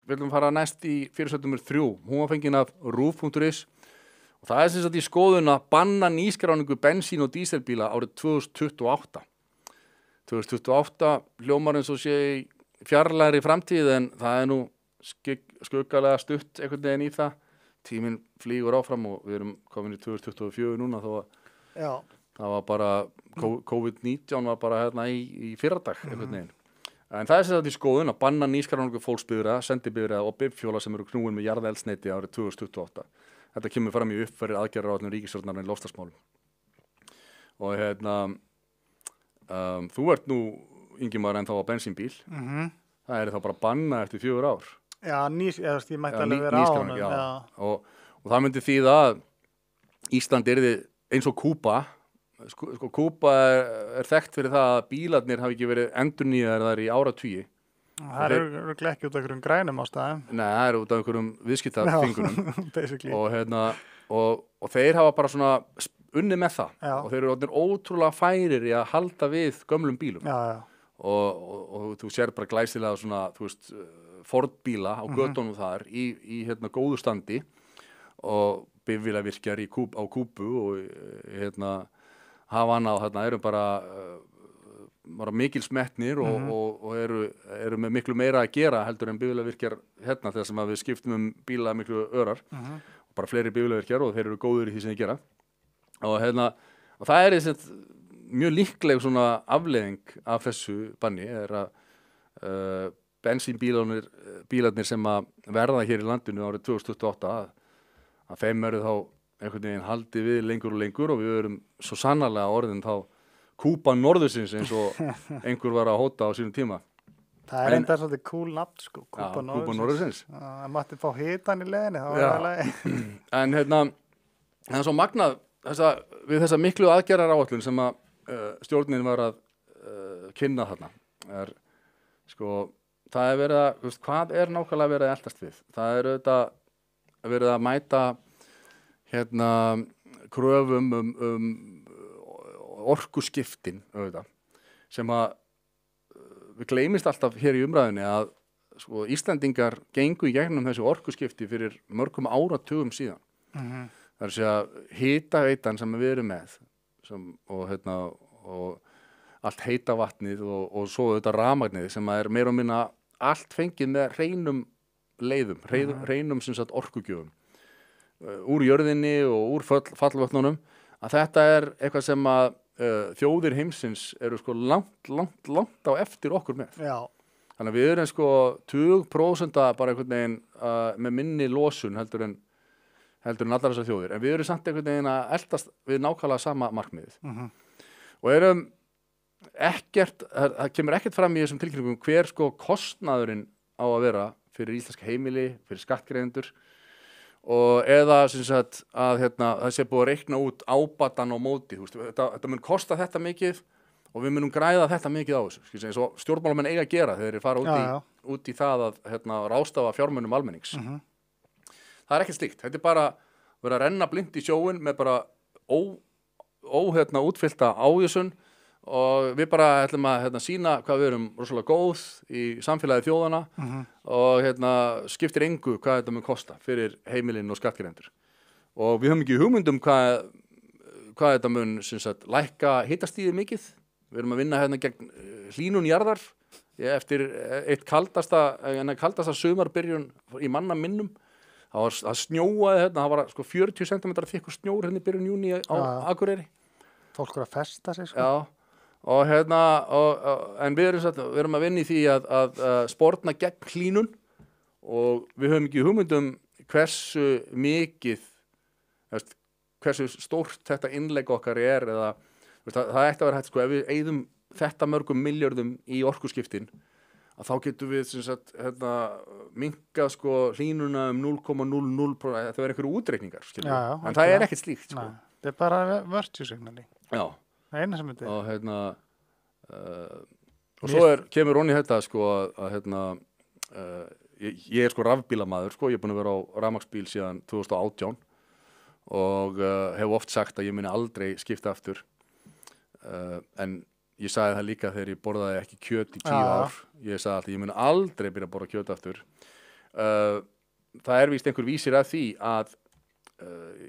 viljum fara næst í fyrirsögn nummer 3. Hún var fengin af roof.is og það sem sagt í skoðun að banna nýskráningu bensín- og díselbíla árið 2028. 2028 hljómar eins og sé í fjarlægri framtíð en það nú skuggalega stutt einhvern veginn í það. Tíminn flýgur áfram og við erum komin í 2024 núna þó að það var bara COVID-19 var bara hérna í fyrradag einhvern veginn. En það sem sagt í skoðun að banna nýskráningu fólksbifreiða, sendibifreiða og bifhjóla sem eru knúin með jarðeldsneyti árið 2028. Þetta kemur fram í uppfærið aðgerðaráætlun ríkisstjórnarinnar í loftslagsmálum. Og þú ert nú Ingimar ennþá á bensínbíl. Það þá bara banna eftir 4 ár. Já, ég mætti alveg vera á honum. Og það myndi þýða að Ísland yrði eins og Kúba. Kúba þekkt fyrir það að bílarnir hafi ekki verið endurnýjaðir þar í áratugi. Það eru ekki út af einhverjum grænum ástæðum. Nei, það eru út af einhverjum viðskiptaþvingunum. Basically. Og þeir hafa bara svona unnið með það. Og þeir eru orðnir ótrúlega færir í að halda við gömlum bílum. Og þú sér bara glæsilega svona, þú veist, Ford-bíla á götunum þar í góðu standi og bifvélavirkjar á Kúbu og Havana og þarna eru bara mikil smettnir og eru með miklu meira að gera heldur en bifvélavirkjar hérna þegar sem að við skiptum bíla miklu örar og bara fleiri bifvélavirkjar og þeir eru góður í því sem þeir gera og það mjög líkleg svona afleiðing af þessu banni að bensínbílarnir sem að verða hér í landinu árið 2028 að þeim eru þá einhvern veginn haldið við lengur og lengur og við erum svo sannarlega orðin þá Kúba norðursins eins og einhver var að hóta á sínum tíma. Það enda svolítið cool nafn sko, Kúba norðursins. Það mátti fá hitan í leiðinni, það var alveg. En það er svo magnað við þessa miklu aðgerðaráætlun sem að stjórnin var að kynna þarna. Það verið að, hvað nákvæmlega verið að eltast við? Það auðvitað verið að mæta kröfum orkuskiptin auðvitað, sem að við gleymist alltaf hér í umræðinni að Íslendingar gengu í gegnum þessu orkuskipti fyrir mörgum áratugum síðan. Það er að segja hitaveitan sem við erum með og allt heita vatnið og svo auðvitað rafmagnið sem er meira og minna allt fengið með hreinum leiðum, hreinum sem sagt orkugjöfum úr jörðinni og úr fallvötnunum, að þetta eitthvað sem að þjóðir heimsins eru langt á eftir okkur með. Já. Þannig að við erum 20% bara einhvern veginn með minni losun heldur en allar þessar þjóðir, en við erum samt einhvern veginn að eltast við nákvæmlega sama markmiðið. Og erum það kemur ekkert fram í þessum tilkynningum hver kostnaðurinn á að vera fyrir íslenska heimili, fyrir skattgreiðendur og eða sem sagt að það sé búið að reikna út ábatan á móti, þetta mun kosta þetta mikið og við munum græða þetta mikið á þessu, eins og stjórnmálamenn eiga að gera þegar þeir fara út í það að ráðstafa fjármunum almennings. Það er ekkert slíkt, þetta bara verið að renna blint í sjóinn með bara útfyllta ávísun og við bara ætlum að sýna hvað við erum rosalega góð í samfélagi þjóðana og skiptir engu hvað þetta mun kosta fyrir heimilin og skattgreiðendur. Og við höfum ekki hugmynd hvað þetta mun lækka hitastigið mikið. Við erum að vinna gegn hlýnun jarðar eftir eitt kaldasta sumarbyrjun í manna minnum. Það snjóaði það var 40 cm þykkur snjór í byrjun júní á Akureyri. Fólk að festa sig Já. Og en við erum að vinna í því að sporna gegn hlýnun og við höfum ekki hugmyndum hversu mikið hversu stórt þetta innlegg okkar eða það ætti að vera hægt ef við eyðum þetta mörgum milljörðum í orkuskiptin að þá getum við minnkað hlýnuna 0,00%, það einhverju útreikningar en það ekkert slíkt það bara virtue-signali. Já. Það eina sem þetta og svo kemur Ronny að ég rafbílamaður, ég er búin að vera á rafmagnsbíl síðan 2018 og hef oft sagt að ég muni aldrei skipta aftur en ég sagði það líka þegar ég borðaði ekki kjöt í 10 ár ég sagði alltaf að ég muni aldrei byrja að borða kjöt aftur það víst einhver vísir að því að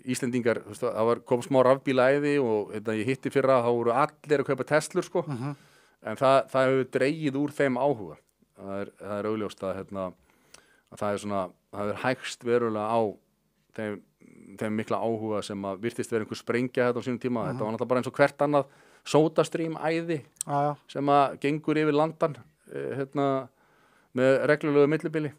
Íslendingar, þú veist, það kom smá rafbílaæði og ég hitti fyrra, þá voru allir að kaupa Teslur, sko, en það hefur dregið úr þeim áhuga. Það er augljóst að það er svona, það er hægst verulega á þeim mikla áhuga sem að virtist vera einhver sprengja þetta á sínum tíma. Þetta var náttúrulega bara eins og hvert annað SodaStream æði sem að gengur yfir landan með reglulegu millibili.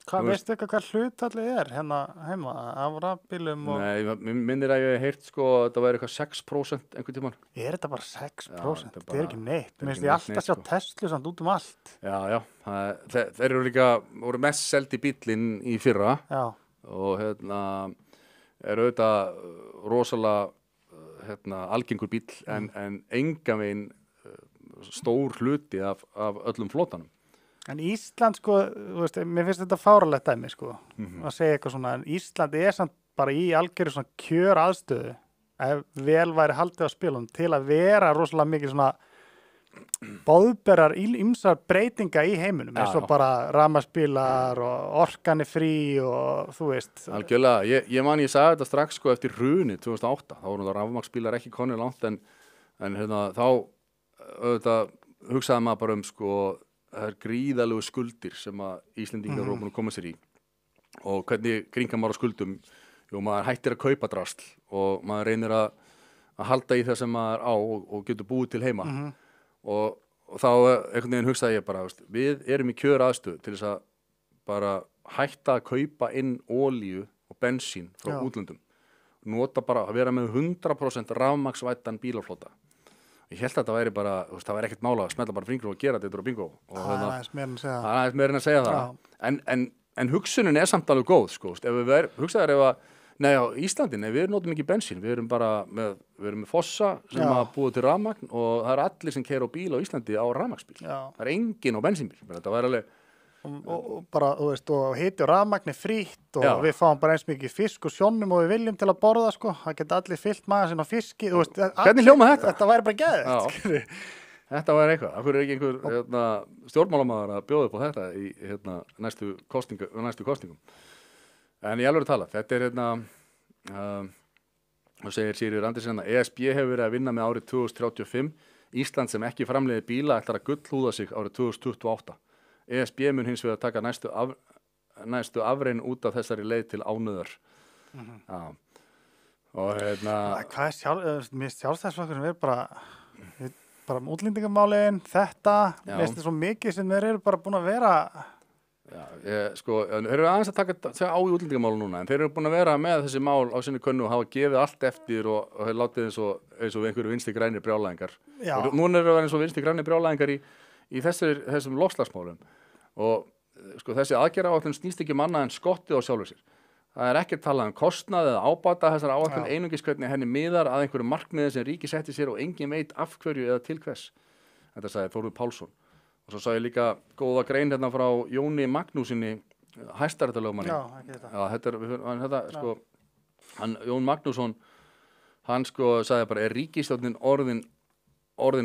Hvað veistu eitthvað hvað hlutfallið er hérna heima af rafbílum? Nei, mér minnir að ég hef heyrt sko að þetta væri eitthvað 6% einhvern tímann. Er þetta bara 6%? Þetta er ekki neitt. Mér finnst ég alltaf sjá Tesla samt út allt. Já. Þeir eru líka, voru mest seldi bíllinn í fyrra. Já. Og eru auðvitað rosalega algengur bíll en engan veginn stór hluti af öllum flotanum. En Ísland, sko, þú veist, mér finnst þetta fáralegt dæmi, sko, að segja eitthvað svona, en Ísland er samt bara í algjöru svona kjör aðstöðu, ef vel væri haldið á spilum, til að vera rosalega mikið svona boðberar ýmsar breytinga í heiminum, eins og bara rafmagnsbílar og orkan er frí og þú veist. Algjörlega, ég sagði þetta strax, sko, eftir hrunið 2008, þá voru það rafmagnsbílar ekki konur langt, en þá auðvitað hugsaði maður bara sko, það er gríðalegu skuldir sem að Íslendingar eru búin að koma sér í og hvernig grínkar maður á skuldum? Jú, maður hættir að kaupa drasl og maður reynir að halda í það sem maður á og getur búið til heima og þá einhvern veginn hugsaði ég bara, við erum í kjör aðstöðu til þess að bara hætta að kaupa inn olíu og bensín frá útlöndum, nota bara að vera með 100% rafmagnsvæddan bílaflota. Ég held að þetta væri bara, það væri ekkert mála að smella bara fingur og gera þetta og bingo. Það er aðeins meira en að segja það. En hugsunin er samt alveg góð, sko. Hugsaður ef að, Íslandi, við notum ekki bensín, við erum með fossa sem að búið til rafmagn og það eru allir sem keyra á bíl á Íslandi á rafmagnsbíl. Það er enginn á bensínbíl. Þetta væri alveg og bara, þú veist, og hiti og rafmagn er frítt og við fáum bara eins mikið fisk og sjónum og við viljum til að borða, sko, það geta allir fyllt maður sinna á fiski, þú veist, hvernig hljóma þetta? Þetta væri bara geðveikt. Þetta væri eitthvað, af hverju er ekki einhver stjórnmálamaður að bjóða upp á þetta í næstu kosningum. En í alvöru tala, þetta er og segir Sigríður Andersen að ESB hefur verið að vinna með árið 2035, Ísland sem ekki framleiðir bíla ætlar að gullhúða sig árið 2028. ESB mun hins vegar taka næstu afrein út af þessari leið til ánöðar. Og hvað er mér sjálfstæðisflokkur sem er bara útlendingamálin, þetta, veist þið svo mikið sem þeir eru bara búin að vera. Þeir eru aðeins að taka á í útlendingamálu núna, en þeir eru búin að vera með þessi mál á sinni könnu og hafa gefið allt eftir og þeir látið eins og einhverju vinstri grænir brjálæðingar. Og núna eru að vera eins og vinstri grænir brjálæðingar í þessum loftslagsmálum og sko, þessi aðgerðaáætlun snýst ekki manna en skottið á sjálfur sér. Það er ekki talað kostnað eða ábata þessar áætlun einungis hvernig henni miðar að einhverju markmiði sem ríki setti sér og engin veit af hverju eða til hvers. Þetta sagði Þórður Pálsson. Og svo sagði ég líka góða grein hérna frá Jóni Magnúsinni, hæstaréttarlögmanni. Jón Magnússon, hann sko sagði bara, er ríkisstjórnin orðin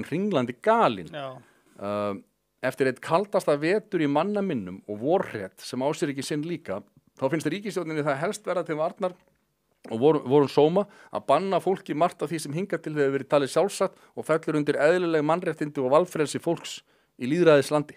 hringlandi galin? Eftir eitt kaldasta vetur í mannaminnum og vorhret sem á sér ekki sinn líka, þá finnst ríkisstjórninni það helst verða til varnar og vorum sóma að banna fólki margt af því sem hingað til hefur verið talið sjálfsagt og fellur undir eðlileg mannréttindi og valfrelsi fólks í lýðræðislandi.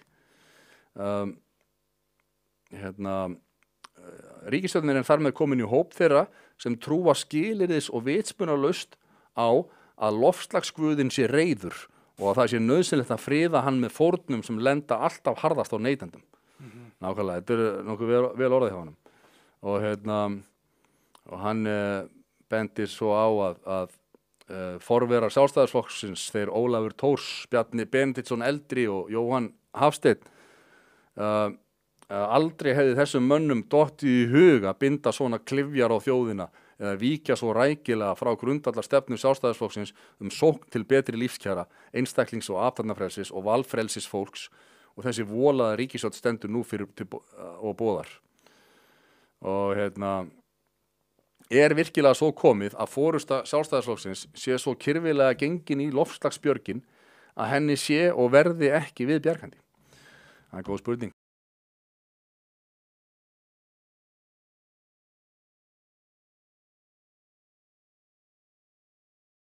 Ríkisstjórnin er þar með komin í hóp þeirra sem trúa skilyrðis og vitsmunarlaust á að loftslagsguðinn sé reiður og að það sé nauðsynlegt að friða hann með fórnum sem lenda alltaf harðast á neytendum. Nákvæmlega, þetta er nokkuð vel orðað hjá honum. Og hann bendir svo á að forverar Sjálfstæðisflokksins, þeir Ólafur Thors, Bjarni Benediktsson eldri og Jóhann Hafsteinn, aldrei hefði þessum mönnum dottið í hug að binda svona klyfjar á þjóðina eða víkja svo rækilega frá grundvallarstefnu Sjálfstæðisflokksins sókn til betri lífskjara, einstaklings- og athafnafrelsis og valfrelsis fólks og þessi volaða ríkisstjórn stendur nú fyrir og boðar. Og er virkilega svo komið að forysta Sjálfstæðisflokksins sé svo kyrfilega gengin í loftslagsbjörgin að henni sé og verði ekki við bjargandi? Það er góð spurning.